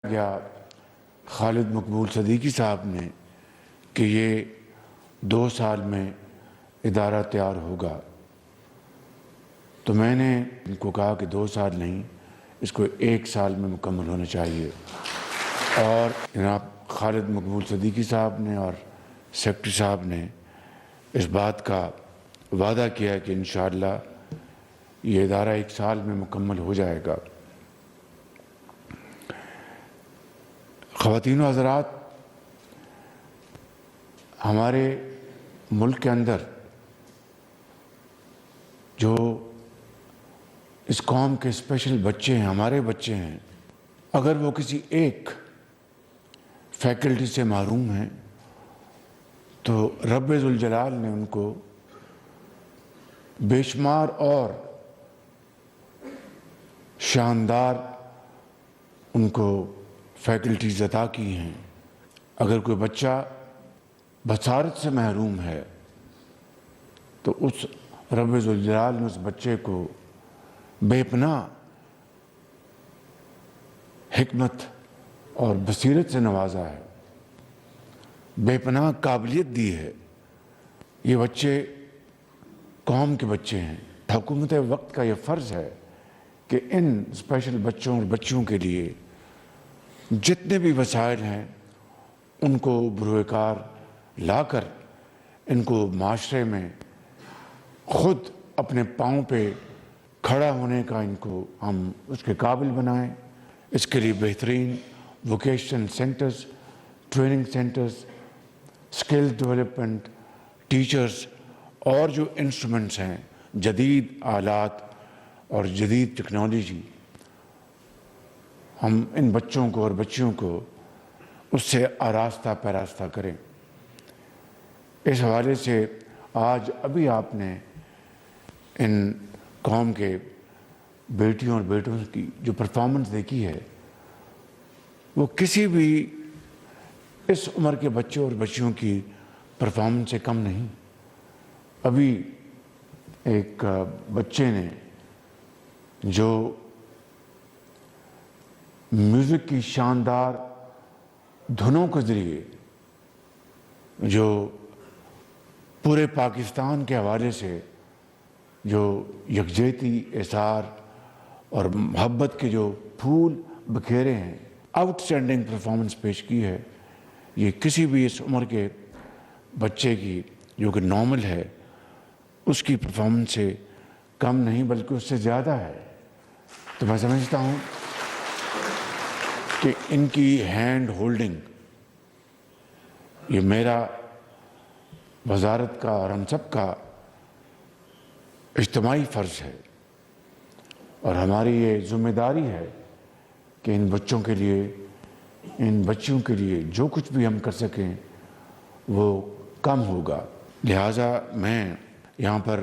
گیا خالد مقبول صدیقی صاحب نے کہ یہ 2 سال میں ادارہ تیار ہوگا، تو میں نے ان کو کہا کہ 2 سال نہیں، اس کو 1 سال میں مکمل ہونا چاہیے۔ اور جناب خالد مقبول صدیقی صاحب نے اور سیکرٹری صاحب نے اس بات کا وعدہ کیا کہ انشاءاللہ یہ ادارہ 1 سال میں مکمل ہو جائے گا۔ خواتین و حضرات، ہمارے ملک کے اندر جو اس قوم کے اسپیشل بچے ہیں، ہمارے بچے ہیں، اگر وہ کسی ایک فیکلٹی سے محروم ہیں تو رب ذوالجلال نے ان کو بے شمار اور شاندار ان کو فیکلٹیز عطا کی ہیں۔ اگر کوئی بچہ بصارت سے محروم ہے تو اس رب ذوالجلال نے اس بچے کو بے پناہ حکمت اور بصیرت سے نوازا ہے، بے پناہ قابلیت دی ہے۔ یہ بچے قوم کے بچے ہیں۔ حکومت وقت کا یہ فرض ہے کہ ان اسپیشل بچوں اور بچیوں کے لیے جتنے بھی وسائل ہیں ان کو بروئے کار لا کر ان کو معاشرے میں خود اپنے پاؤں پہ کھڑا ہونے کا ان کو ہم اس کے قابل بنائیں۔ اس کے لیے بہترین vocation centres, training centres, skill development, teachers اور جو انسٹرومنٹس ہیں، جدید آلات اور جدید ٹیکنالوجی، ہم ان بچوں کو اور بچیوں کو اس سے آراستہ پیراستہ کریں۔ اس حوالے سے آج ابھی آپ نے ان قوم کے بیٹیوں اور بیٹوں کی جو پرفارمنس دیکھی ہے، وہ کسی بھی اس عمر کے بچوں اور بچیوں کی پرفارمنس سے کم نہیں۔ ابھی ایک بچے نے جو میوزک کی شاندار دھنوں کے ذریعے جو پورے پاکستان کے حوالے سے جو یکجہتی، احسار اور محبت کے جو پھول بکھیرے ہیں، آؤٹ اسٹینڈنگ پرفارمنس پیش کی ہے، یہ کسی بھی اس عمر کے بچے کی جو کہ نارمل ہے اس کی پرفارمنس سے کم نہیں بلکہ اس سے زیادہ ہے۔ تو میں سمجھتا ہوں کہ ان کی ہینڈ ہولڈنگ یہ میرا، وزارت کا اور ہم سب کا اجتماعی فرض ہے، اور ہماری یہ ذمہ داری ہے کہ ان بچوں کے لیے، ان بچیوں کے لیے جو کچھ بھی ہم کر سکیں وہ کم ہوگا۔ لہٰذا میں یہاں پر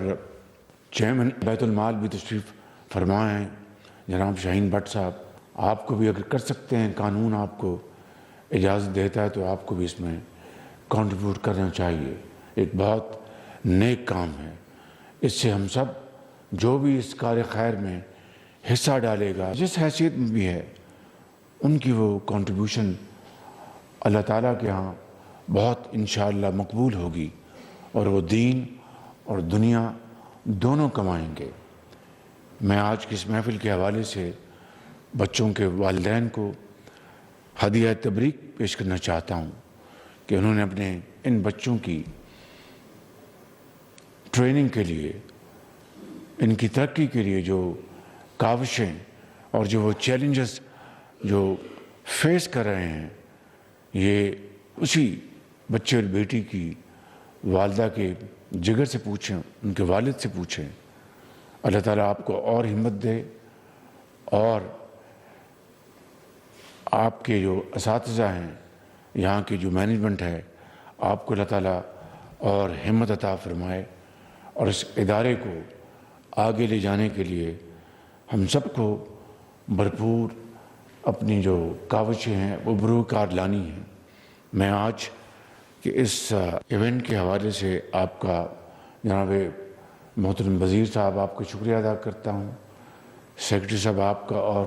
چیئرمین بیت المال بھی تشریف فرما ہیں، جناب شاہین بٹ صاحب، آپ کو بھی اگر کر سکتے ہیں، قانون آپ کو اجازت دیتا ہے تو آپ کو بھی اس میں کنٹریبیوٹ کرنا چاہیے۔ ایک بہت نیک کام ہے، اس سے ہم سب جو بھی اس کار خیر میں حصہ ڈالے گا، جس حیثیت میں بھی ہے، ان کی وہ کنٹریبیوشن اللہ تعالیٰ کے ہاں بہت انشاءاللہ مقبول ہوگی، اور وہ دین اور دنیا دونوں کمائیں گے۔ میں آج کی اس محفل کے حوالے سے بچوں کے والدین کو ہدیہ تبریک پیش کرنا چاہتا ہوں کہ انہوں نے اپنے ان بچوں کی ٹریننگ کے لیے، ان کی ترقی کے لیے جو کاوشیں اور جو وہ چیلنجز جو فیس کر رہے ہیں، یہ اسی بچے اور بیٹی کی والدہ کے جگر سے پوچھیں، ان کے والد سے پوچھیں۔ اللہ تعالیٰ آپ کو اور ہمت دے، اور آپ کے جو اساتذہ ہیں، یہاں کی جو مینجمنٹ ہے، آپ کو اللہ تعالیٰ اور ہمت عطا فرمائے، اور اس ادارے کو آگے لے جانے کے لیے ہم سب کو بھرپور اپنی جو کاوشیں ہیں وہ بروئے کار لانی ہیں۔ میں آج کہ اس ایونٹ کے حوالے سے آپ کا، جناب محترم وزیر صاحب، آپ کا شکریہ ادا کرتا ہوں، سیکرٹری صاحب آپ کا، اور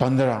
15